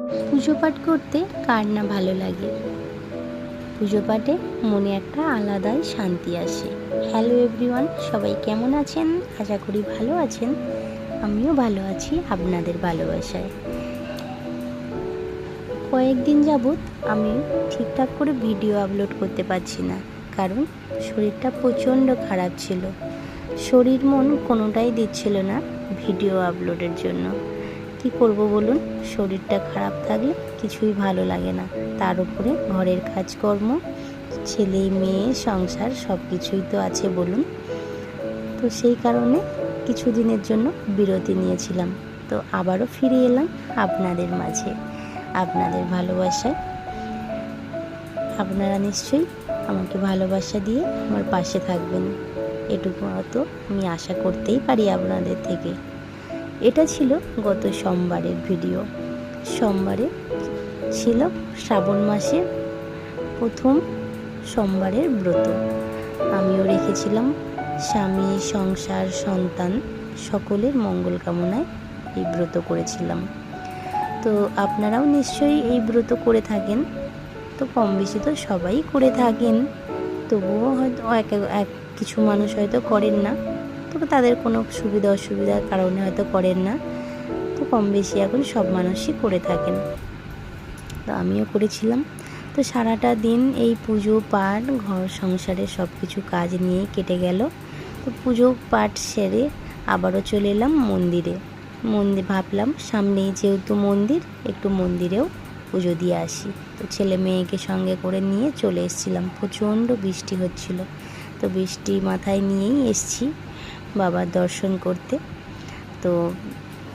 পুজো পাঠ করতে কার না ভালো লাগে। পুজো পাঠে মনে একটা আলাদাই শান্তি আসে। হ্যালো এভরিওয়ান, সবাই কেমন আছেন? আশা করি ভালো আছেন। আমিও ভালো আছি আপনাদের ভালোবাসায়। কয়েকদিন যাবৎ আমি ঠিকঠাক করে ভিডিও আপলোড করতে পারছি না, কারণ শরীরটা প্রচণ্ড খারাপ ছিল। শরীর মন কোনোটাই দিচ্ছিল না ভিডিও আপলোডের জন্য। কি করব বলুন, শরীরটা খারাপ থাকলে কিছুই ভালো লাগে না। তার উপরে ঘরের কাজকর্ম, ছেলে মেয়ে, সংসার সব কিছুই তো আছে বলুন। তো সেই কারণে কিছুদিনের জন্য বিরতি নিয়েছিলাম। তো আবারও ফিরে এলাম আপনাদের মাঝে, আপনাদের ভালোবাসায়। আপনারা নিশ্চয়ই আমাকে ভালোবাসা দিয়ে আমার পাশে থাকবেন, এটুকু হয়তো আমি আশা করতেই পারি আপনাদের থেকে। এটা ছিল গত সোমবারের ভিডিও। সোমবারে ছিল শ্রাবণ মাসের প্রথম সোমবারের ব্রত। আমিও রেখেছিলাম স্বামী, সংসার, সন্তান সকলের মঙ্গল কামনায় এই ব্রত করেছিলাম। তো আপনারাও নিশ্চয়ই এই ব্রত করে থাকেন। তো কম বেশি তো সবাই করে থাকেন, তবুও হয়তো কিছু মানুষ হয়তো করেন না। তো তাদের কোনো সুবিধা অসুবিধার কারণে হয়তো করেন না। তো কম বেশি এখন সব মানুষই করে থাকেন। তো আমিও করেছিলাম। তো সারাটা দিন এই পুজো পাঠ, ঘর সংসারের সব কিছু কাজ নিয়ে কেটে গেল। তো পুজো পাঠ সেরে আবারও চলে এলাম মন্দিরে। ভাবলাম সামনেই যেহেতু মন্দির, একটু মন্দিরেও পুজো দিয়ে আসি। তো ছেলে মেয়েকে সঙ্গে করে নিয়ে চলে এসেছিলাম। প্রচণ্ড বৃষ্টি হচ্ছিল, তো বৃষ্টি মাথায় নিয়েই এসছি বাবার দর্শন করতে। তো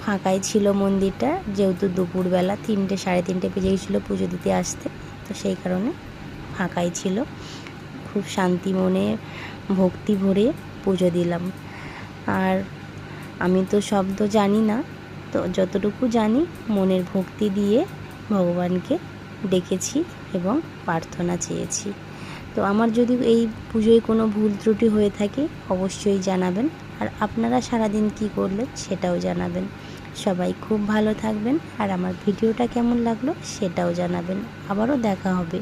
ফাঁকাই ছিল মন্দিরটা, যেহেতু দুপুরবেলা 3টে সাড়ে 3টে বেজে গেছিলো পুজো দিতে আসতে। তো সেই কারণে ফাঁকাই ছিল। খুব শান্তি মনে ভক্তি ভরে পুজো দিলাম। আর আমি তো শব্দ জানি না, তো যতটুকু জানি মনের ভক্তি দিয়ে ভগবানকে ডেকেছি এবং প্রার্থনা চেয়েছি। তো আমার যদি এই পুজোয় কোনো ভুল ত্রুটি হয়ে থাকে অবশ্যই জানাবেন। আর আপনারা সারাদিন কি করলেন সেটাও জানাবেন। সবাই খুব ভালো থাকবেন, আর আমার ভিডিওটা কেমন লাগলো সেটাও জানাবেন। আবারও দেখা হবে।